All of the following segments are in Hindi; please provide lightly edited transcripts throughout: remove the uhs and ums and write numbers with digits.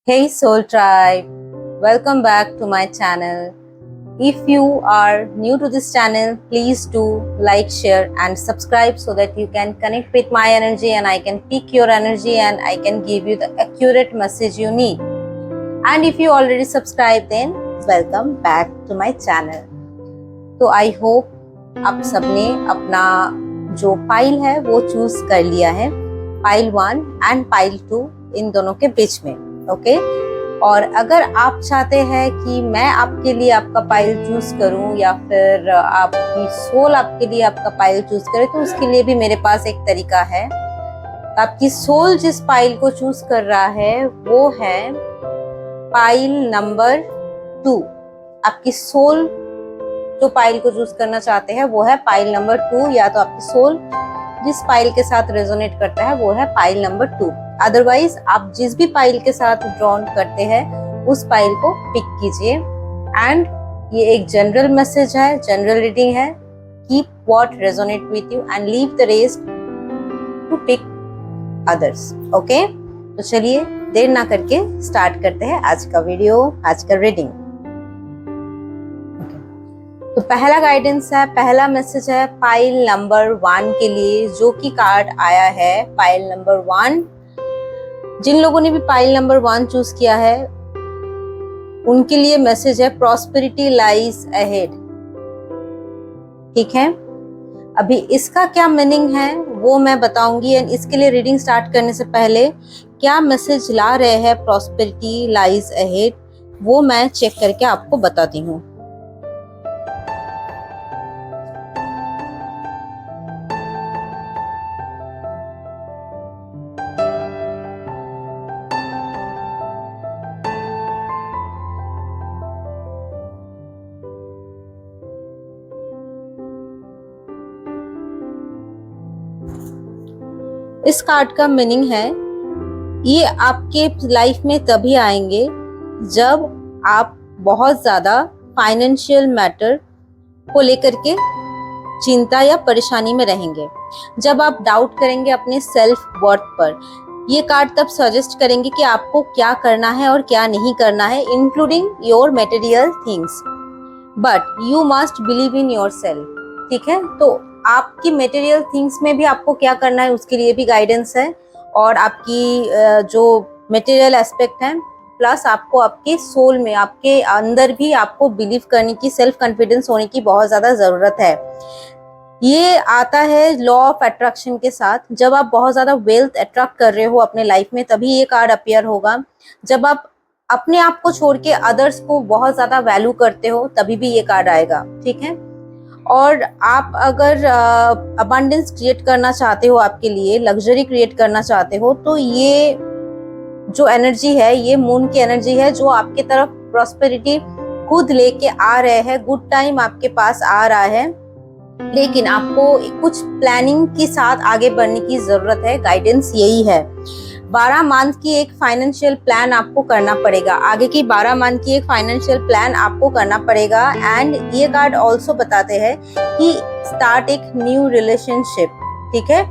Hey Soul Tribe, welcome back to my channel. If you are new to this channel, please do like, share and subscribe so that you can connect with my energy and I can pick your energy and I can give you the accurate message you need. And if you already subscribed, then welcome back to my channel. तो I hope आप सबने अपना जो पाइल है वो चूज कर लिया है, पाइल 1 एंड पाइल 2 इन दोनों के बीच में, ओके। और अगर आप चाहते हैं कि मैं आपके लिए आपका पाइल चूज करूं या फिर आपकी सोल आपके लिए आपका पाइल चूज करे, तो उसके लिए भी मेरे पास एक तरीका है। आपकी सोल जिस पाइल को चूज कर रहा है वो है पाइल नंबर 2। आपकी सोल जो पाइल को चूज करना चाहते हैं वो है पाइल नंबर 2, या तो आपकी सोल जिस पाइल के साथ रेजोनेट करता है वो है पाइल नंबर 2। अदरवाइज आप जिस भी पाइल के साथ ड्रॉन करते हैं उस पाइल को पिक कीजिए। एंड ये एक जनरल मैसेज है, जनरल रीडिंग है। Keep what resonate with you and leave the rest to pick others, okay. तो चलिए देर ना करके स्टार्ट करते हैं आज का वीडियो, आज का रीडिंग। तो पहला गाइडेंस है, पहला मैसेज है पाइल नंबर 1 के लिए, जो कि कार्ड आया है पाइल नंबर 1। जिन लोगों ने भी पाइल नंबर 1 चूज किया है उनके लिए मैसेज है प्रॉस्पेरिटी लाइज अहेड, ठीक है। अभी इसका क्या मीनिंग है वो मैं बताऊंगी, एंड इसके लिए रीडिंग स्टार्ट करने से पहले क्या मैसेज ला रहे हैं प्रॉस्पेरिटी लाइज अहेड वो मैं चेक करके आपको बताती हूँ। इस कार्ड का मीनिंग है ये आपके लाइफ में तभी आएंगे जब आप बहुत ज्यादा फाइनेंशियल मैटर को लेकर के चिंता या परेशानी में रहेंगे, जब आप डाउट करेंगे अपने सेल्फ वर्थ पर। ये कार्ड तब सजेस्ट करेंगे कि आपको क्या करना है और क्या नहीं करना है, including your material things, but you must believe in your self, ठीक है। तो आपकी मटेरियल थिंग्स में भी आपको क्या करना है उसके लिए भी गाइडेंस है, और आपकी जो मटेरियल एस्पेक्ट है प्लस आपको आपके सोल में, आपके अंदर भी आपको बिलीव करने की, सेल्फ कॉन्फिडेंस होने की बहुत ज्यादा जरूरत है। ये आता है लॉ ऑफ अट्रैक्शन के साथ। जब आप बहुत ज्यादा वेल्थ अट्रैक्ट कर रहे हो अपने लाइफ में तभी ये कार्ड अपीयर होगा। जब आप अपने आप को छोड़ के अदर्स को बहुत ज्यादा वैल्यू करते हो तभी भी ये कार्ड आएगा, ठीक है। और आप अगर अबंडेंस क्रिएट करना चाहते हो, आपके लिए लग्जरी क्रिएट करना चाहते हो, तो ये जो एनर्जी है ये मून की एनर्जी है जो आपके तरफ प्रॉस्पेरिटी खुद लेके आ रहे हैं। गुड टाइम आपके पास आ रहा है, लेकिन आपको कुछ प्लानिंग के साथ आगे बढ़ने की जरूरत है। गाइडेंस यही है। 12 मंथ की एक फाइनेंशियल प्लान आपको करना पड़ेगा, आगे की 12 मंथ की एक फाइनेंशियल प्लान आपको करना पड़ेगा। एंड ये कार्ड ऑल्सो बताते हैं कि स्टार्ट एक न्यू रिलेशनशिप, ठीक है।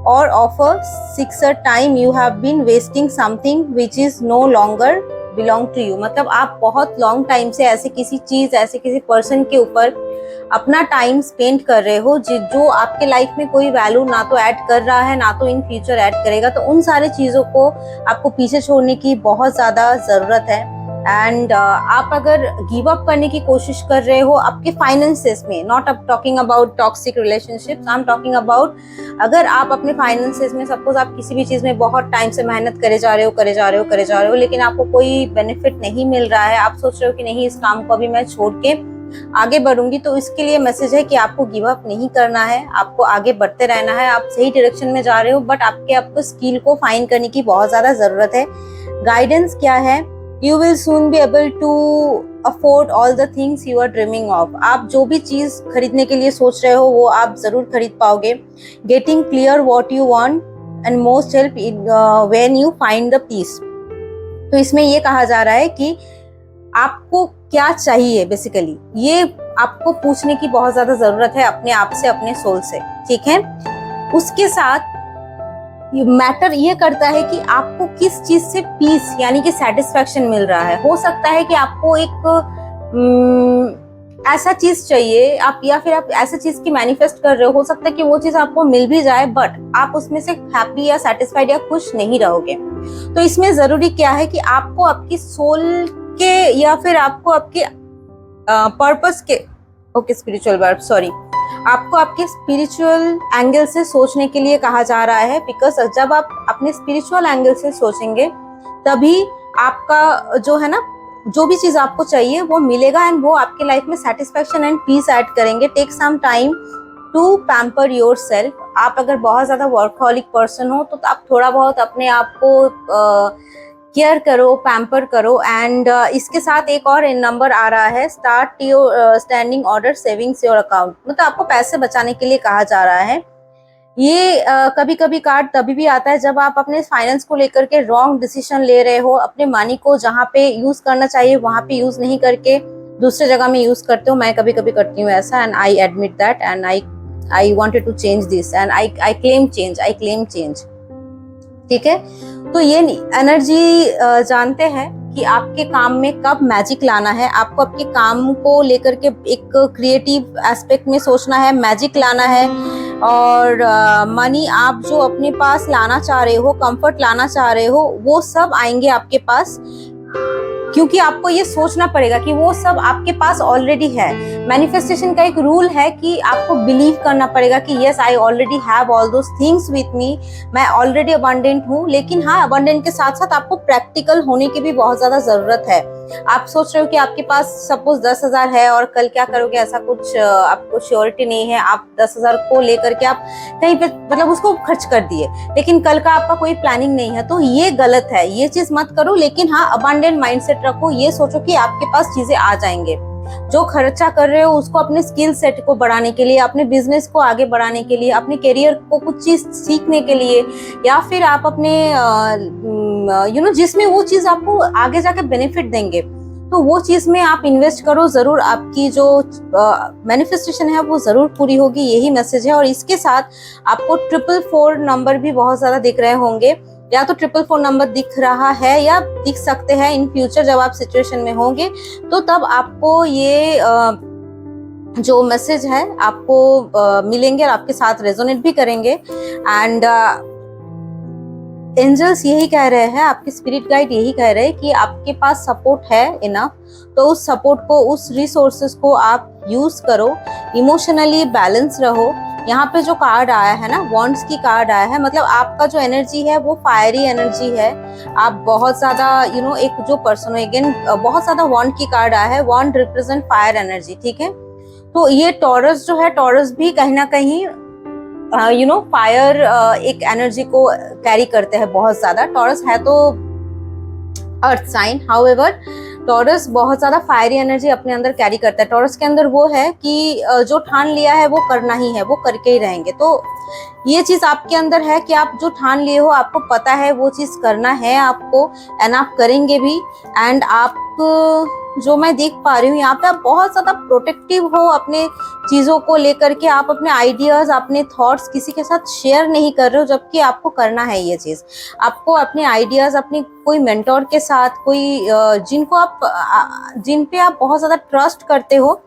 और offer 6 time you have been wasting something which is no longer belong to you. मतलब आप बहुत लॉन्ग टाइम से ऐसे किसी चीज, ऐसे किसी पर्सन के ऊपर अपना टाइम स्पेंड कर रहे हो जो आपके लाइफ में कोई वैल्यू ना तो ऐड कर रहा है ना तो इन फ्यूचर ऐड करेगा। तो उन सारे चीजों को आपको पीछे छोड़ने की बहुत ज्यादा जरूरत है। एंड आप अगर गिव अप करने की कोशिश कर रहे हो आपके फाइनेंसेस में, नॉट अब talking about toxic relationships, I am talking about अगर आप अपने फाइनेंसेस में, सपोज आप किसी भी चीज में बहुत टाइम से मेहनत करे जा रहे हो लेकिन आपको कोई बेनिफिट नहीं मिल रहा है, आप सोच रहे हो कि नहीं इस काम को अभी मैं छोड़ के आगे बढ़ूंगी, तो इसके लिए मैसेज है कि आपको गिव अप नहीं करना है, आपको आगे बढ़ते रहना है। आप सही डायरेक्शन में जा रहे हो, बट आपको स्किल को फाइन करने की बहुत ज्यादा जरूरत है। गाइडेंस क्या है? You will soon be able to afford all the things you are dreaming of. आप जो भी चीज खरीदने के लिए सोच रहे हो वो आप जरूर खरीद पाओगे। Getting clear what you want and most help when you find the peace. तो इसमें ये कहा जा रहा है कि आपको क्या चाहिए, बेसिकली ये आपको पूछने की बहुत ज्यादा जरूरत है अपने आप से, अपने सोल से, ठीक है। उसके साथ मैटर ये करता है कि आपको किस चीज से पीस यानी कि सेटिस्फेक्शन मिल रहा है। हो सकता है कि आपको एक ऐसा चीज चाहिए आप, या फिर आप ऐसा चीज की मैनिफेस्ट कर रहे हो सकता है कि वो चीज आपको मिल भी जाए बट आप उसमें से हैप्पी या सेटिस्फाइड या खुश नहीं रहोगे। तो इसमें जरूरी क्या है कि आपको आपकी सोल के या फिर आपको आपके पर्पस के, ओके स्पिरिचुअल वर्ब, सॉरी, आपको आपके स्पिरिचुअल एंगल से सोचने के लिए कहा जा रहा है। बिकॉज जब आप अपने स्पिरिचुअल एंगल से सोचेंगे तभी आपका जो है ना, जो भी चीज आपको चाहिए वो मिलेगा एंड वो आपके लाइफ में सेटिस्फेक्शन एंड पीस ऐड करेंगे। Take some time to pamper yourself. आप अगर बहुत ज्यादा वर्कहॉलिक पर्सन हो तो आप थोड़ा बहुत अपने आप को केयर करो, पैम्पर करो। एंड इसके साथ एक और नंबर आ रहा है, start your standing order savings your account. मतलब आपको पैसे बचाने के लिए कहा जा रहा है। ये कभी कभी कार्ड तभी भी आता है जब आप अपने फाइनेंस को लेकर के रॉन्ग डिसीजन ले रहे हो, अपने मनी को जहाँ पे यूज करना चाहिए वहां पे यूज नहीं करके दूसरे जगह में यूज करते हो। मैं कभी कभी करती हूँ ऐसा, and I admit that and I wanted to change this and I claim change. ठीक है, तो ये एनर्जी जानते हैं कि आपके काम में कब मैजिक लाना है। आपको आपके काम को लेकर के एक क्रिएटिव एस्पेक्ट में सोचना है, मैजिक लाना है। और मनी आप जो अपने पास लाना चाह रहे हो, कंफर्ट लाना चाह रहे हो, वो सब आएंगे आपके पास। क्योंकि आपको ये सोचना पड़ेगा कि वो सब आपके पास ऑलरेडी है। मैनिफेस्टेशन का एक रूल है कि आपको बिलीव करना पड़ेगा कि yes I already have all those things with me, मैं ऑलरेडी अबंडेंट हूँ। लेकिन हाँ, अबंडेंट के साथ साथ आपको प्रैक्टिकल होने की भी बहुत ज्यादा जरूरत है। आप सोच रहे हो कि आपके पास सपोज 10,000 है और कल क्या करोगे, ऐसा कुछ आपको श्योरिटी नहीं है। आप 10,000 को लेकर के आप कहीं पे मतलब उसको खर्च कर दिए, लेकिन कल का आपका कोई प्लानिंग नहीं है, तो ये गलत है। ये चीज मत करो। लेकिन हाँ, अबंडेंट माइंडसेट रखो। ये सोचो कि आपके पास चीजें आ जाएंगे। जो खर्चा कर रहे हो उसको अपने स्किल सेट को बढ़ाने के लिए, अपने बिजनेस को आगे बढ़ाने के लिए, अपने करियर को कुछ चीज सीखने के लिए, या फिर आप अपने जिसमें वो चीज आपको आगे जाके बेनिफिट देंगे, तो वो चीज में आप इन्वेस्ट करो। जरूर आपकी जो मैनिफेस्टेशन है वो जरूर पूरी होगी। यही मैसेज है। और इसके साथ आपको 444 नंबर भी बहुत ज्यादा दिख रहे होंगे, या तो 444 नंबर दिख रहा है या दिख सकते हैं इन फ्यूचर जब आप सिचुएशन में होंगे, तो तब आपको ये जो मैसेज है आपको मिलेंगे और आपके साथ रेजोनेट भी करेंगे। एंड एंजल्स यही कह रहे हैं, आपके स्पिरिट गाइड यही कह रहे हैं कि आपके पास सपोर्ट है इनफ, तो उस सपोर्ट को, उस रिसोर्सेज को आप यूज करो। इमोशनली बैलेंस रहो। यहाँ पे जो कार्ड आया है ना, वॉन्ड्स की कार्ड आया है, मतलब आपका जो एनर्जी है वो फायरी एनर्जी है। आप बहुत ज्यादा एक जो पर्सन हो, अगेन बहुत ज्यादा वॉन्ड की कार्ड आया है। वॉन्ड रिप्रेजेंट फायर एनर्जी। ठीक है, तो ये टॉरस जो है, टॉरस भी कहीं ना कहीं फायर एक एनर्जी को कैरी करते हैं बहुत ज्यादा। टॉरस है तो अर्थ साइन, हाउएवर टॉरस बहुत ज्यादा फायरी एनर्जी अपने अंदर कैरी करता है। टॉरस के अंदर वो है कि जो ठान लिया है वो करना ही है, वो करके ही रहेंगे। तो ये चीज आपके अंदर है कि आप जो ठान लिए हो, आपको पता है वो चीज करना है आपको, एंड आप करेंगे भी। एंड आप जो मैं देख पा रही हूँ यहाँ पे, आप बहुत ज्यादा प्रोटेक्टिव हो अपने चीजों को लेकर के। आप अपने आइडियाज, अपने थॉट्स किसी के साथ शेयर नहीं कर रहे हो, जबकि आपको करना है ये चीज। आपको अपने आइडियाज अपने कोई मेंटोर के साथ, कोई जिन पे आप बहुत ज्यादा ट्रस्ट करते हो,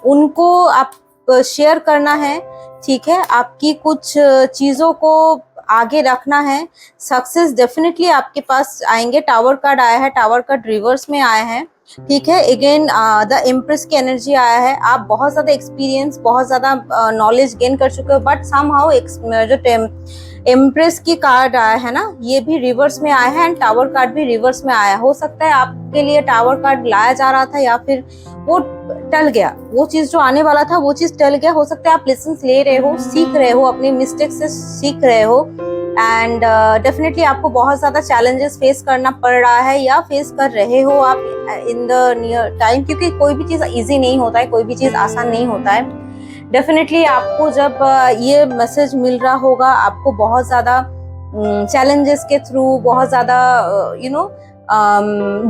उनको आप शेयर करना है। ठीक है, आपकी कुछ चीजों को आगे रखना है। सक्सेस डेफिनेटली आपके पास आएंगे। टावर कार्ड आया है, टावर कार्ड रिवर्स में आया है। ठीक है, अगेन द एम्प्रेस की एनर्जी आया है। आप बहुत ज्यादा एक्सपीरियंस, बहुत ज्यादा नॉलेज गेन कर चुके हो, बट समहाउ जो एम्प्रेस की कार्ड आया है ना, ये भी रिवर्स में आया है, एंड टावर कार्ड भी रिवर्स में आया। हो सकता है आपके लिए टावर कार्ड लाया जा रहा था, या फिर वो टल गया, वो चीज जो आने वाला था वो चीज टल गया। हो सकता है आप लेसन ले रहे हो, सीख रहे हो, अपने मिस्टेक से सीख रहे हो। एंड डेफिनेटली आपको बहुत ज्यादा चैलेंजेस फेस करना पड़ रहा है, या फेस कर रहे हो आप इन द नियर टाइम, क्योंकि कोई भी चीज इजी नहीं होता है, कोई भी चीज आसान नहीं होता है। डेफिनेटली आपको जब ये मैसेज मिल रहा होगा, आपको बहुत ज्यादा चैलेंजेस के थ्रू, बहुत ज्यादा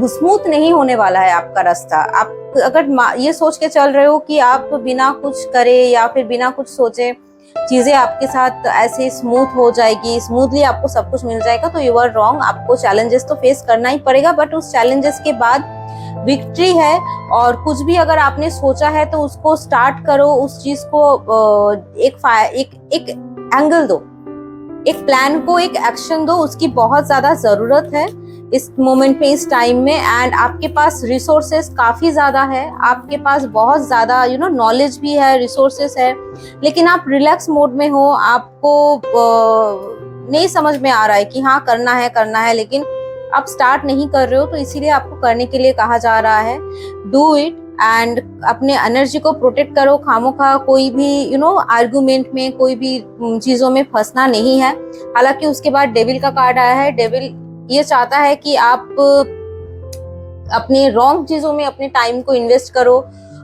स्मूथ नहीं होने वाला है आपका रास्ता। आप अगर ये सोच के चल रहे हो कि आप बिना कुछ करे या फिर बिना कुछ सोचे चीजें आपके साथ ऐसे स्मूथ हो जाएगी, स्मूथली आपको सब कुछ मिल जाएगा, तो यू आर रॉन्ग। आपको चैलेंजेस तो फेस करना ही पड़ेगा, बट उस चैलेंजेस के बाद विक्ट्री है। और कुछ भी अगर आपने सोचा है तो उसको स्टार्ट करो, उस चीज को एक एंगल दो, एक प्लान को एक एक्शन दो, उसकी बहुत ज्यादा जरूरत है इस मोमेंट पे, इस टाइम में। एंड आपके पास रिसोर्सेस काफी ज्यादा है, आपके पास बहुत ज्यादा नॉलेज भी है, रिसोर्सेस है, लेकिन आप रिलैक्स मोड में हो, आपको नहीं समझ में आ रहा है कि हाँ करना है, लेकिन आप स्टार्ट नहीं कर रहे हो। तो इसीलिए आपको करने के लिए कहा जा रहा है, डू इट। एंड अपने एनर्जी को प्रोटेक्ट करो, खामोखा कोई भी आर्गुमेंट में, कोई भी चीजों में फंसना नहीं है। हालांकि उसके बाद डेविल का कार्ड आया है। डेविल ये चाहता है कि आप अपने रॉन्ग चीजों में अपने टाइम को इन्वेस्ट करो,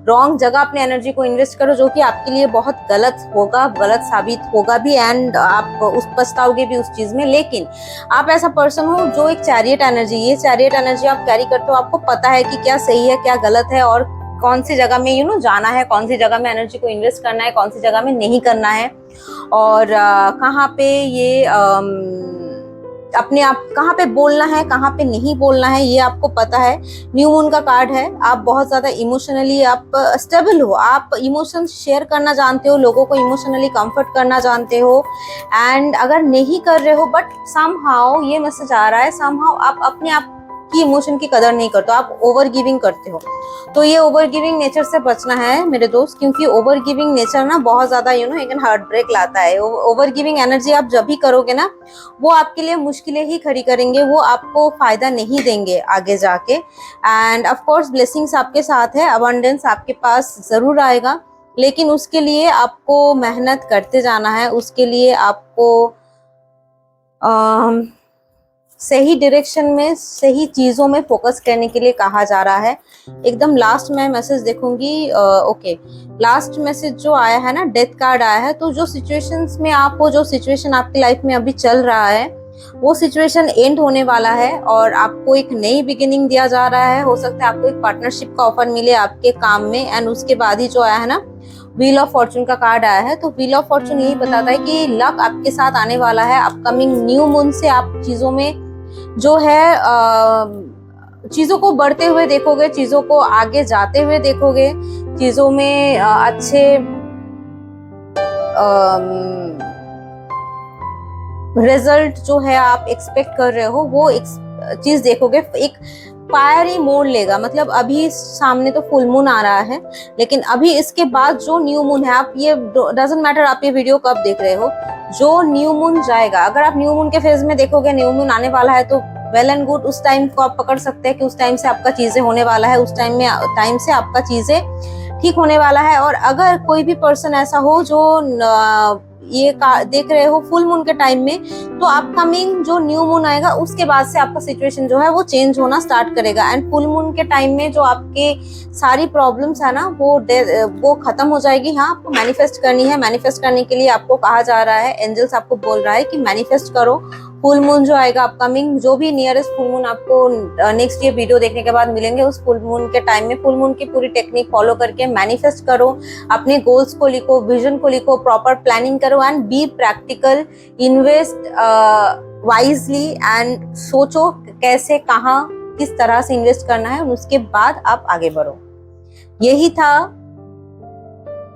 रॉन्ग जगह अपने एनर्जी को इन्वेस्ट करो, जो कि आपके लिए बहुत गलत होगा, गलत साबित होगा भी, एंड आप पछताओगे भी उस चीज में। लेकिन आप ऐसा पर्सन हो जो एक चैरियट एनर्जी, ये चैरियट एनर्जी आप कैरी करते हो, आपको पता है कि क्या सही है क्या गलत है, और कौन सी जगह में जाना है, कौन सी जगह में एनर्जी को इन्वेस्ट करना है, कौन सी जगह में नहीं करना है, और कहाँ पे ये अपने आप कहाँ पे बोलना है, कहाँ पे नहीं बोलना है, ये आपको पता है। न्यू मून का कार्ड है। आप बहुत ज्यादा इमोशनली आप स्टेबल हो, आप इमोशंस शेयर करना जानते हो, लोगों को इमोशनली कंफर्ट करना जानते हो। एंड अगर नहीं कर रहे हो, बट समहाउ ये मैसेज आ रहा है, समहाउ आप अपने आप की इमोशन की कदर नहीं करते हो, आप ओवर गिविंग करते हो। तो ये ओवर गिविंग नेचर से बचना है मेरे दोस्त, क्योंकि ओवर गिविंग नेचर ना बहुत ज्यादा एक हार्ट ब्रेक लाता है। ओवर गिविंग एनर्जी आप जब भी करोगे ना, वो आपके लिए मुश्किलें ही खड़ी करेंगे, वो आपको फायदा नहीं देंगे आगे जाके। एंड ऑफ कोर्स ब्लेसिंग्स आपके साथ है, अबंडेंस आपके पास जरूर आएगा, लेकिन उसके लिए आपको मेहनत करते जाना है, उसके लिए आपको सही डायरेक्शन में, सही चीजों में फोकस करने के लिए कहा जा रहा है। एकदम लास्ट में मैसेज देखूंगी। ओके, लास्ट मैसेज जो आया है ना, डेथ कार्ड आया है। तो जो सिचुएशंस में आप हो, जो सिचुएशन आपकी लाइफ में अभी चल रहा है, वो सिचुएशन एंड होने वाला है और आपको एक नई बिगिनिंग दिया जा रहा है। हो सकता है आपको एक पार्टनरशिप का ऑफर मिले आपके काम में। एंड उसके बाद ही जो आया है ना, व्हील ऑफ फॉर्चून का कार्ड आया है। तो व्हील ऑफ फॉर्चून यही बताता है कि लक आपके साथ आने वाला है। अपकमिंग न्यू मून से आप चीजों में जो है चीजों को बढ़ते हुए देखोगे, चीजों को आगे जाते हुए देखोगे, चीजों में अच्छे रिजल्ट जो है आप एक्सपेक्ट कर रहे हो, वो एक चीज देखोगे। एक फायरी मोड लेगा, मतलब अभी सामने तो फुल मून आ रहा है, लेकिन अभी इसके बाद जो न्यू मून है, आप ये डजंट मैटर आप ये वीडियो कब देख रहे हो, जो न्यू मून जाएगा, अगर आप न्यू मून के फेज में देखोगे, न्यू मून आने वाला है, तो वेल एंड गुड। उस टाइम को आप पकड़ सकते हैं कि उस टाइम से आपका चीजें होने वाला है, उस टाइम से आपका चीजें ठीक होने वाला है। और अगर कोई भी पर्सन ऐसा हो जो ये देख रहे हो फुल मून के टाइम में, तो अपकमिंग जो न्यू मून आएगा उसके बाद से आपका सिचुएशन जो है वो चेंज होना स्टार्ट करेगा। एंड फुल मून के टाइम में जो आपके सारी प्रॉब्लम्स है ना, वो खत्म हो जाएगी। हाँ, आपको मैनिफेस्ट करनी है। मैनिफेस्ट करने के लिए आपको कहा जा रहा है, एंजल्स आपको बोल रहा है कि मैनिफेस्ट करो। फुल मून जो आएगा अपकमिंग, जो भी नियरेस्ट फुल मून आपको नेक्स्ट ये वीडियो देखने के बाद मिलेंगे, उस फुल मून के टाइम में फुल मून की पूरी टेक्निक फॉलो करके मैनिफेस्ट करो, अपने गोल्स को लिखो, विजन को लिखो, प्रॉपर प्लानिंग करो and be practical, invest wisely and सोचो कैसे, कहाँ, किस तरह से इन्वेस्ट करना है, उसके बाद आप आगे बढ़ो। यही था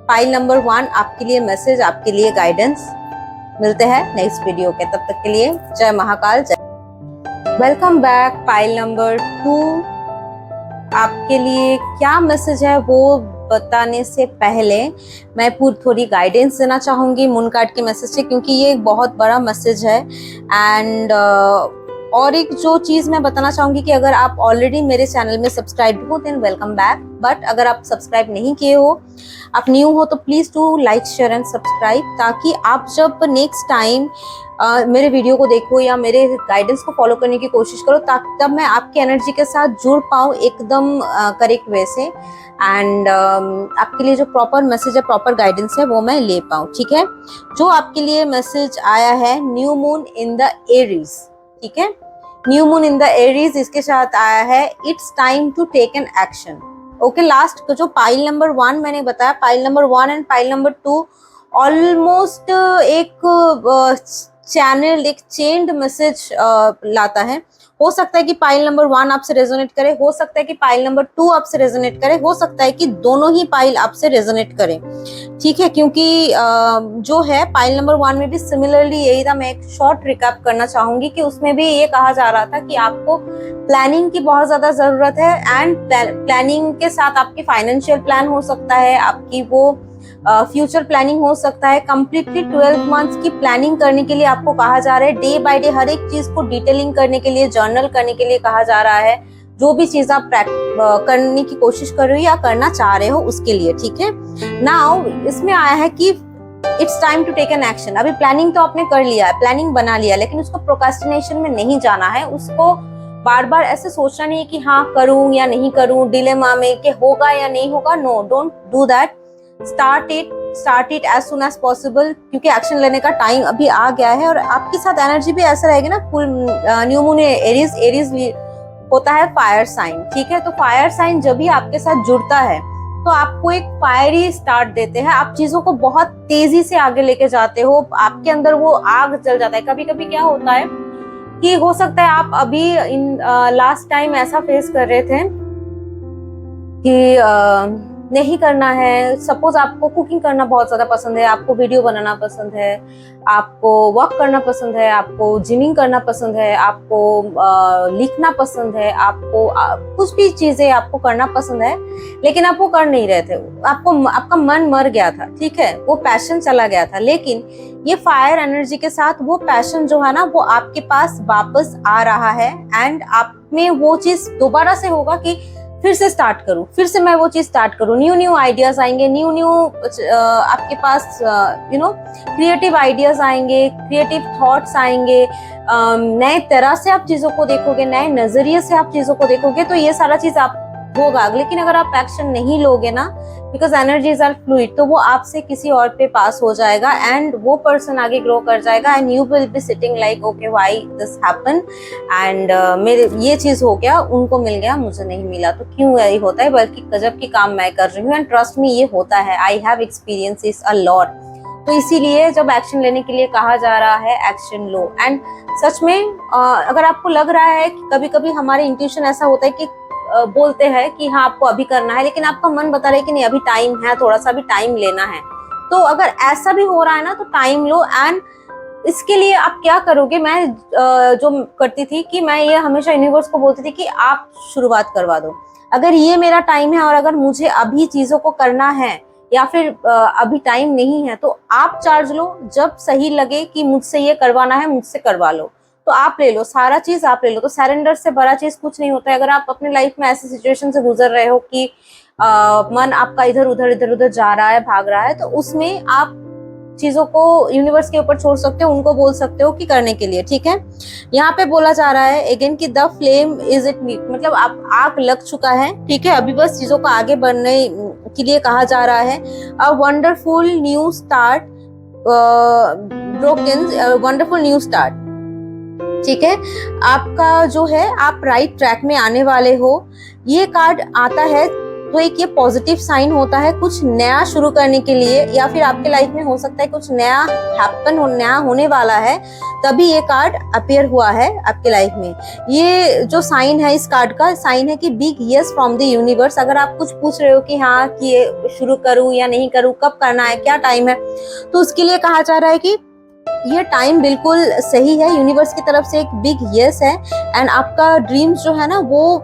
पाइल नंबर 1 आपके लिए मैसेज, आपके लिए गाइडेंस। मिलते हैं नेक्स्ट वीडियो के, तब तक के लिए जय महाकाल, जय। Welcome back. पाइल नंबर 2 आपके लिए क्या मैसेज है वो बताने से पहले मैं थोड़ी गाइडेंस देना चाहूंगी मून कार्ड के मैसेज से, क्योंकि ये एक बहुत बड़ा मैसेज है। एंड और एक जो चीज मैं बताना चाहूंगी कि अगर आप ऑलरेडी मेरे चैनल में सब्सक्राइब हो देन वेलकम बैक, बट अगर आप सब्सक्राइब नहीं किए हो, आप न्यू हो, तो please do like share and subscribe, ताकि आप जब नेक्स्ट टाइम मेरे वीडियो को देखो या मेरे गाइडेंस को फॉलो करने की कोशिश करो, तब मैं आपकी एनर्जी के साथ जुड़ पाऊँ एकदम करेक्ट वे से। एंड आपके लिए जो प्रॉपर मैसेज है, प्रॉपर गाइडेंस है, वो मैं ले पाऊँ। ठीक है, जो आपके लिए मैसेज आया है, new moon in the Aries. ठीक है, new moon in the Aries, इसके साथ आया है it's time to take an action. Okay, last जो पाइल नंबर 1 मैंने बताया, pile number 1 and pile number 2 almost एक चैनल, एक चेन्ड मैसेज लाता है। हो सकता है कि पाइल नंबर 1 आपसे रेजोनेट करे, हो सकता है कि पाइल नंबर 2 आपसे रेजोनेट करे, हो सकता है कि दोनों ही पाइल आपसे रेजोनेट करें, ठीक है। क्योंकि जो है पाइल नंबर 1 में भी सिमिलरली यही था। मैं एक शॉर्ट रिकैप करना चाहूंगी कि उसमें भी ये कहा जा रहा था कि आपको प्लानिंग की बहुत ज्यादा जरूरत है, एंड प्लानिंग के साथ आपकी फाइनेंशियल प्लान हो सकता है, आपकी वो फ्यूचर प्लानिंग हो सकता है। कंप्लीटली 12 मंथ्स की प्लानिंग करने के लिए आपको कहा जा रहा है। डे बाय डे हर एक चीज को डिटेलिंग करने के लिए, जर्नल करने के लिए कहा जा रहा है। जो भी चीज आप करने की कोशिश कर रहे हो या करना चाह रहे हो उसके लिए, ठीक है। नाउ इसमें आया है कि it's time to take an action. अभी प्लानिंग तो आपने कर लिया है, प्लानिंग बना लिया, लेकिन उसको प्रोक्रास्टिनेशन में नहीं जाना है। उसको बार बार ऐसे सोचना नहीं है कि हाँ करूं या नहीं करूं, डिलेमा में कि होगा या नहीं होगा। No, don't do that. Start it as soon as possible, क्योंकि एक्शन लेने का टाइम अभी आ गया है। और आपके साथ एनर्जी भी ऐसा रहेगी ना, फुल न्यू मून एरीज होता है फायर साइन, ठीक है। तो फायर साइन जब भी आपके साथ जुड़ता है तो आपको एक फायरी स्टार्ट देते हैं। आप चीजों को बहुत तेजी से आगे लेके जाते हो, आपके अंदर वो आग जल जाता है। कभी कभी क्या होता है कि हो सकता है आप अभी इन लास्ट टाइम ऐसा फेस कर रहे थे कि नहीं करना है। सपोज आपको कुकिंग करना बहुत ज्यादा पसंद है, आपको वीडियो बनाना पसंद है, आपको वर्क करना पसंद है, आपको जिमिंग करना पसंद है, आपको लिखना पसंद है, आपको कुछ भी चीजें आपको करना पसंद है, लेकिन आप वो कर नहीं रहे थे। आपका मन मर गया था, ठीक है, वो पैशन चला गया था। लेकिन ये फायर एनर्जी के साथ वो पैशन जो है ना, वो आपके पास वापस आ रहा है, एंड आप में वो चीज दोबारा से होगा कि फिर से स्टार्ट करूं, फिर से मैं वो चीज स्टार्ट करूं। न्यू आइडियाज आएंगे, न्यू आपके पास क्रिएटिव आइडियाज आएंगे, क्रिएटिव थॉट्स आएंगे, नए तरह से आप चीजों को देखोगे, नए नजरिए से आप चीजों को देखोगे। तो ये सारा चीज आप होगा। लेकिन अगर आप एक्शन नहीं लोगे ना, बिकॉज एनर्जीज आर फ्लूइड, तो वो आपसे किसी और पे पास हो जाएगा, एंड वो पर्सन आगे ग्रो कर जाएगा, and you will be sitting like okay why this happen, and मेरे ये चीज हो गया, उनको मिल गया, मुझे नहीं मिला, तो क्यों यही होता है, बल्कि गजब की काम मैं कर रही हूँ। एंड ट्रस्ट मी, ये होता है। I have experience a lot. तो इसीलिए जब एक्शन लेने के लिए कहा जा रहा है, एक्शन लो। एंड सच में अगर आपको लग रहा है कि कभी कभी हमारे इंट्यूशन ऐसा होता है कि बोलते हैं कि हाँ आपको अभी करना है, लेकिन आपका मन बता रहा है कि नहीं अभी टाइम है, थोड़ा सा भी टाइम लेना है, तो अगर ऐसा भी हो रहा है ना, तो टाइम लो। एंड इसके लिए आप क्या करोगे, मैं जो करती थी कि मैं ये हमेशा यूनिवर्स को बोलती थी कि आप शुरुआत करवा दो। अगर ये मेरा टाइम है और अगर मुझे अभी चीजों को करना है, या फिर अभी टाइम नहीं है, तो आप चार्ज लो। जब सही लगे कि मुझसे ये करवाना है, मुझसे करवा लो, तो आप ले लो, सारा चीज आप ले लो। तो सरेंडर से बड़ा चीज कुछ नहीं होता है। अगर आप अपने लाइफ में ऐसी सिचुएशन से गुजर रहे हो कि मन आपका इधर उधर जा रहा है, भाग रहा है, तो उसमें आप चीजों को यूनिवर्स के ऊपर छोड़ सकते हो, उनको बोल सकते हो कि करने के लिए, ठीक है। यहाँ पे बोला जा रहा है अगेन कि the flame is it meet, मतलब आप आग लग चुका है, ठीक है। अभी बस चीजों को आगे बढ़ने के लिए कहा जा रहा है। A wonderful new start, wonderful new start, ठीक है। आपका जो है, आप राइट ट्रैक में आने वाले हो। ये कार्ड आता है तो एक ये पॉजिटिव साइन होता है कुछ नया शुरू करने के लिए, या फिर आपके लाइफ में हो सकता है कुछ नया नया होने वाला है, तभी ये कार्ड अपीयर हुआ है आपके लाइफ में। ये जो साइन है, इस कार्ड का साइन है कि big yes from the universe. अगर आप कुछ पूछ रहे हो कि हाँ कि ये शुरू करूं या नहीं करूं, कब करना है, क्या टाइम है, तो उसके लिए कहा जा रहा है कि ये टाइम बिल्कुल सही है। यूनिवर्स की तरफ से एक बिग यस है, एंड आपका ड्रीम्स जो है ना, वो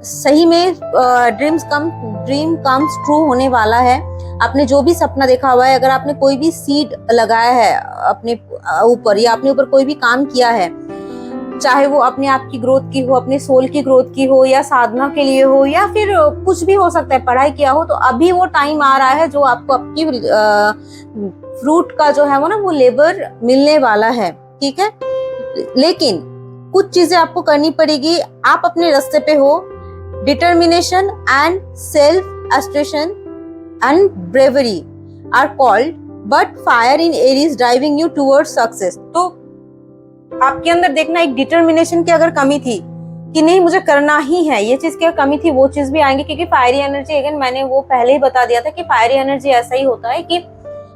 सही में ड्रीम कम्स ट्रू होने वाला है। आपने जो भी सपना देखा हुआ है, अगर आपने कोई भी सीड लगाया है अपने ऊपर, या अपने ऊपर कोई भी काम किया है, चाहे वो अपने आप की ग्रोथ की हो, अपने सोल की ग्रोथ की हो, या साधना के लिए हो, या फिर कुछ भी हो सकता है, पढ़ाई किया हो, तो अभी वो टाइम आ रहा है जो आपको आपकी फ्रूट का जो है वो ना, वो लेबर मिलने वाला है, ठीक है। लेकिन कुछ चीजें आपको करनी पड़ेगी। आप अपने रास्ते पे हो। Determination and self assertion and bravery are called, but fire in Aries driving you towards success. तो आपके अंदर देखना, एक डिटर्मिनेशन की अगर कमी थी कि नहीं मुझे करना ही है, ये चीज की कमी थी, वो चीज भी आएंगी। क्योंकि फायरी एनर्जी, अगेन मैंने वो पहले ही बता दिया था कि फायरी एनर्जी ऐसा ही होता है कि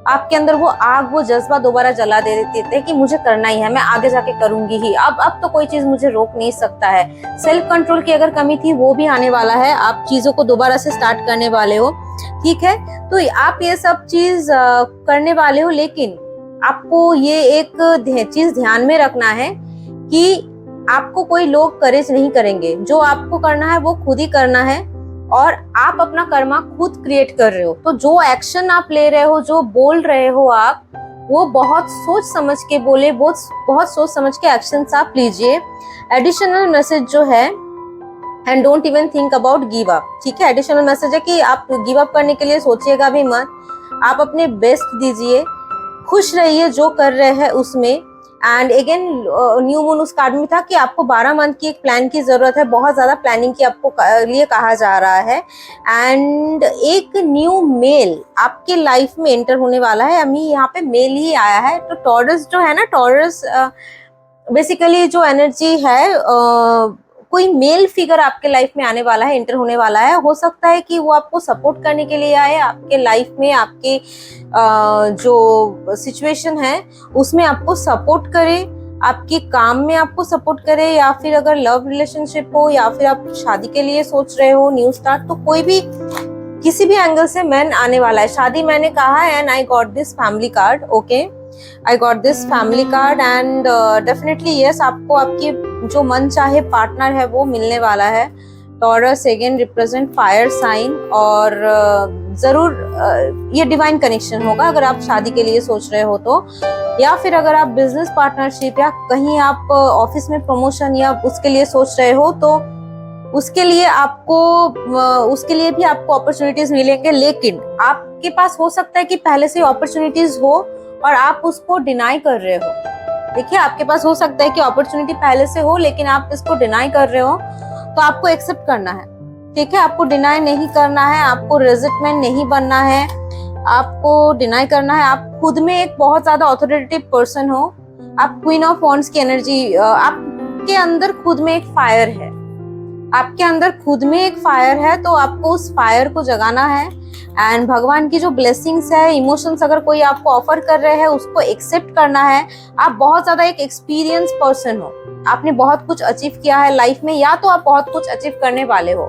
आपके अंदर वो आग, वो जज्बा दोबारा जला दे देते हैं कि मुझे करना ही है, मैं आगे जाके करूंगी ही, अब तो कोई चीज मुझे रोक नहीं सकता है। सेल्फ कंट्रोल की अगर कमी थी वो भी आने वाला है, आप चीजों को दोबारा से स्टार्ट करने वाले हो, ठीक है। तो आप ये सब चीज करने वाले हो, लेकिन आपको ये एक चीज ध्यान में रखना है कि आपको कोई लोग करेज नहीं करेंगे, जो आपको करना है वो खुद ही करना है, और आप अपना कर्मा खुद क्रिएट कर रहे हो। तो जो एक्शन आप ले रहे हो, जो बोल रहे हो आप, वो बहुत सोच समझ के बोले, बहुत सोच समझ के एक्शंस आप लीजिए। एडिशनल मैसेज जो है, and don't even think about give up, ठीक है। एडिशनल मैसेज है कि आप गिव अप करने के लिए सोचिएगा भी मत, आप अपने बेस्ट दीजिए, खुश रहिए जो कर रहे हैं उसमें। एंड अगेन न्यू मून उस कार्ड में था कि आपको 12 मंथ की एक प्लान की जरूरत है, बहुत ज्यादा प्लानिंग की आपको लिए कहा जा रहा है। एंड एक न्यू मेल आपके लाइफ में एंटर होने वाला है, अभी यहाँ पे मेल ही आया है। तो टॉरस जो है ना, टॉरस बेसिकली जो एनर्जी है, कोई मेल फिगर आपके लाइफ में आने वाला है, एंटर होने वाला है। हो सकता है कि वो आपको सपोर्ट करने के लिए आए, आपके लाइफ में, आपके जो सिचुएशन है उसमें आपको सपोर्ट करे, आपके काम में आपको सपोर्ट करे, या फिर अगर लव रिलेशनशिप हो, या फिर आप शादी के लिए सोच रहे हो, न्यू स्टार्ट, तो कोई भी किसी भी एंगल से मैन आने वाला है। शादी मैंने कहा है, and I got this family card, okay, I got this family card. And definitely yes, आपको आपकी जो मन चाहे पार्टनर है वो मिलने वाला है। Taurus again represent fire sign, और जरूर ये डिवाइन कनेक्शन होगा अगर आप शादी के लिए सोच रहे हो तो, या फिर अगर आप बिजनेस पार्टनरशिप या कहीं आप ऑफिस में प्रमोशन या उसके लिए सोच रहे हो, तो उसके लिए भी आपको अपॉर्चुनिटीज मिलेंगे। लेकिन आपके पास हो सकता है कि पहले से अपॉर्चुनिटीज हो और आप उसको डिनाई कर रहे हो। देखिए, आपके पास हो सकता है कि अपॉर्चुनिटी पहले से हो, लेकिन आप इसको डिनाई कर रहे हो, तो आपको एक्सेप्ट करना है, ठीक है। आपको डिनाई नहीं करना है, आपको रेजिस्टेंट नहीं बनना है, आपको डिनाई करना है। आप खुद में एक बहुत ज्यादा ऑथोरिटेटिव पर्सन हो, आप क्वीन ऑफ वॉन्ड्स की एनर्जी, आपके अंदर खुद में एक फायर है, आपके अंदर खुद में एक फायर है, तो आपको उस फायर को जगाना है। एंड भगवान की जो ब्लेसिंग्स है, इमोशंस अगर कोई आपको ऑफर कर रहे हैं, उसको एक्सेप्ट करना है। आप बहुत ज्यादा एक एक्सपीरियंस पर्सन हो, आपने बहुत कुछ अचीव किया है लाइफ में, या तो आप बहुत कुछ अचीव करने वाले हो,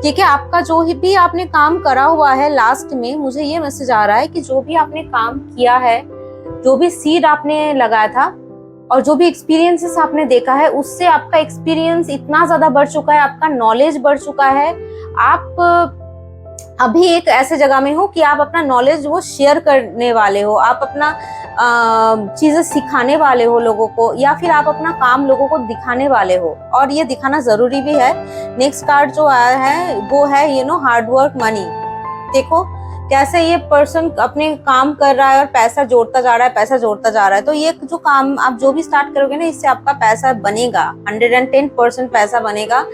ठीक है। आपका जो भी आपने काम करा हुआ है, लास्ट में मुझे ये मैसेज आ रहा है कि जो भी आपने काम किया है, जो भी सीड आपने लगाया था, और जो भी एक्सपीरियंसेस आपने देखा है, उससे आपका एक्सपीरियंस इतना ज्यादा बढ़ चुका है, आपका नॉलेज बढ़ चुका है। आप अभी एक ऐसे जगह में हो कि आप अपना नॉलेज वो शेयर करने वाले हो, आप अपना चीजें सिखाने वाले हो लोगों को, या फिर आप अपना काम लोगों को दिखाने वाले हो, और ये दिखाना जरूरी भी है। नेक्स्ट कार्ड जो आया है वो है हार्ड वर्क मनी। देखो कैसे ये पर्सन अपने काम कर रहा है और पैसा जोड़ता जा रहा है, पैसा जोड़ता जा रहा है। तो ये जो काम आप जो भी स्टार्ट करोगे ना, इससे आपका पैसा बनेगा, 110% पैसा बनेगा।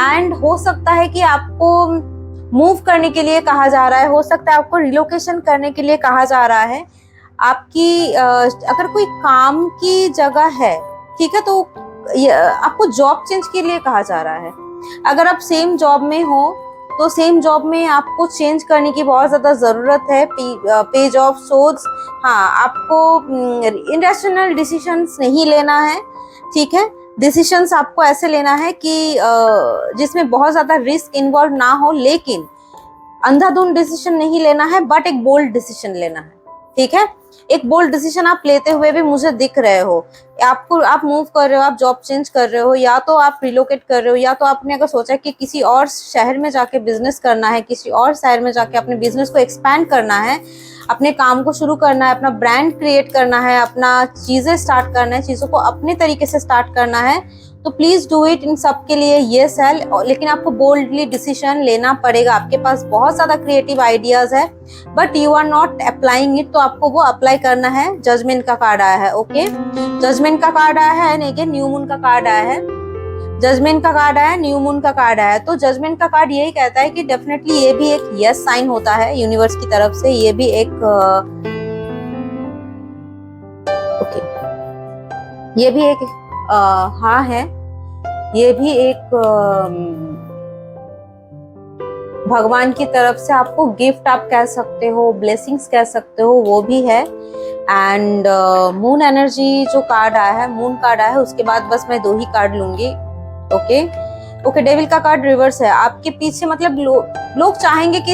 एंड हो सकता है कि आपको मूव करने के लिए कहा जा रहा है, हो सकता है आपको रिलोकेशन करने के लिए कहा जा रहा है। आपकी अगर कोई काम की जगह है, ठीक है, तो आपको जॉब चेंज के लिए कहा जा रहा है। अगर आप सेम जॉब में हो, तो सेम जॉब में आपको चेंज करने की बहुत ज्यादा जरूरत है। पेज ऑफ सोर्ड्स, हाँ, आपको इरेशनल डिसीजंस नहीं लेना है, ठीक है। डिसीजंस आपको ऐसे लेना है कि जिसमें बहुत ज्यादा रिस्क इन्वॉल्व ना हो, लेकिन अंधाधुंध डिसीजन नहीं लेना है, बट एक बोल्ड डिसीजन लेना है, ठीक है। एक बोल्ड डिसीजन आप लेते हुए भी मुझे दिख रहे हो। आप मूव कर रहे हो, आप जॉब चेंज कर रहे हो, या तो आप रिलोकेट कर रहे हो, या तो आपने अगर सोचा कि किसी और शहर में जाके बिजनेस करना है, किसी और शहर में जाके अपने बिजनेस को एक्सपैंड करना है, अपने काम को शुरू करना है, अपना ब्रांड क्रिएट करना है, अपना चीजें स्टार्ट करना है, चीजों को अपने तरीके से स्टार्ट करना है, तो प्लीज डू इट। इन सब के लिए ये सेल, लेकिन आपको बोल्डली डिसीजन लेना पड़ेगा। आपके पास बहुत ज्यादा क्रिएटिव आइडियाज है, but you are not applying it, तो आपको वो अप्लाई करना है। जजमेंट का कार्ड आया है, ओके, जजमेंट का कार्ड आया है, नहीं न्यू मून का कार्ड आया है। जजमेंट का कार्ड आया, न्यू मून का कार्ड आया है। तो जजमेंट का कार्ड यही कहता है कि डेफिनेटली ये भी एक यस साइन होता है यूनिवर्स की तरफ से। ये भी एक ओके, ये भी एक हाँ है, ये भी एक भगवान की तरफ से आपको गिफ्ट आप कह सकते हो, ब्लेसिंग्स कह सकते हो, वो भी है। एंड मून एनर्जी जो कार्ड आया है, मून कार्ड आया है, उसके बाद बस मैं 2 ही कार्ड लूंगी। ओके, डेविल का कार्ड रिवर्स है। आपके पीछे मतलब लोग चाहेंगे कि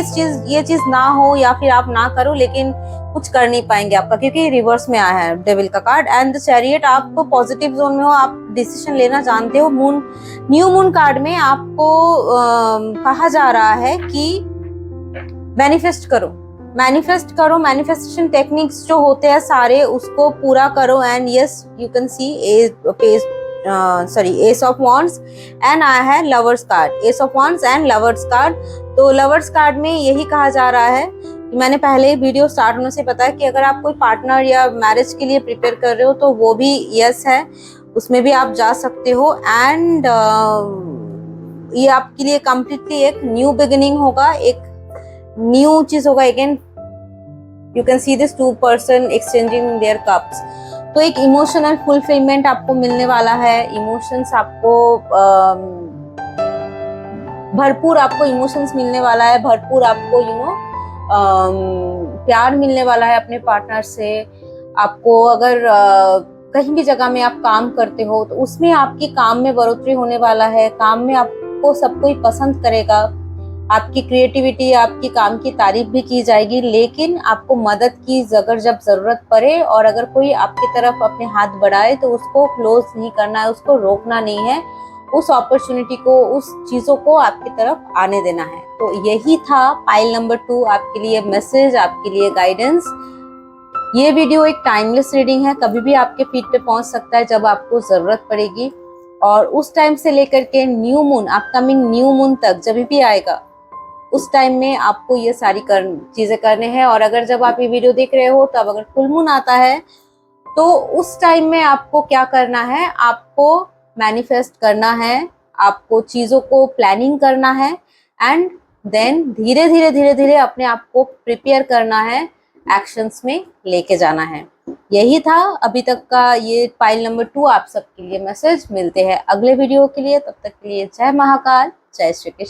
ये चीज ना हो या फिर आप ना करो, लेकिन कुछ कर नहीं पाएंगे आपका, क्योंकि रिवर्स में आया है डेविल का कार्ड। एंड द चैरियट, आप पॉजिटिव जोन में हो, आप डिसीजन लेना जानते हो। न्यू मून कार्ड में आपको कहा जा रहा है कि मैनिफेस्ट करो, मैनिफेस्टेशन टेक्निक्स जो होते हैं सारे, उसको पूरा करो। And yes, you can see ace of wands and आया है lovers card, ace of wands and lovers card. तो लवर्स कार्ड में यही कहा जा रहा है कि मैंने पहले वीडियो स्टार्ट होने से बताया कि अगर आप कोई पार्टनर या मैरिज के लिए प्रिपेयर कर रहे हो तो वो भी यस है, उसमें भी आप जा सकते हो। एंड ये आपके लिए कम्प्लीटली एक न्यू बिगिनिंग होगा, एक न्यू चीज होगा। Again you can see this 2 person exchanging their cups. तो एक इमोशनल फुलफिलमेंट आपको मिलने वाला है, इमोशंस आपको भरपूर आपको इमोशंस मिलने वाला है, भरपूर आपको प्यार मिलने वाला है अपने पार्टनर से। आपको अगर कहीं भी जगह में आप काम करते हो तो उसमें आपकी काम में बढ़ोतरी होने वाला है, काम में आपको सब कोई पसंद करेगा, आपकी क्रिएटिविटी, आपकी काम की तारीफ भी की जाएगी। लेकिन आपको मदद की अगर जब जरूरत पड़े और अगर कोई आपकी तरफ अपने हाथ बढ़ाए तो उसको क्लोज नहीं करना है, उसको रोकना नहीं है, उस अपॉर्चुनिटी को, उस चीजों को आपकी तरफ आने देना है। तो यही था पाइल नंबर 2 आपके लिए मैसेज, आपके लिए गाइडेंस। ये वीडियो एक टाइमलेस रीडिंग है, कभी भी आपके फीड पे पहुंच सकता है जब आपको जरूरत पड़ेगी। और उस टाइम से लेकर के new moon, upcoming new moon तक जब भी आएगा, उस टाइम में आपको ये सारी चीजें करने हैं। और अगर जब आप ये वीडियो देख रहे हो तब अगर फुल मून आता है तो उस टाइम में आपको क्या करना है, आपको मैनिफेस्ट करना है, आपको चीजों को प्लानिंग करना है। एंड देन धीरे धीरे अपने आप को प्रिपेयर करना है, एक्शंस में लेके जाना है। यही था अभी तक का ये पाइल नंबर 2 आप सबके लिए मैसेज। मिलते हैं अगले वीडियो के लिए, तब तक के लिए जय महाकाल, जय श्री कृष्ण।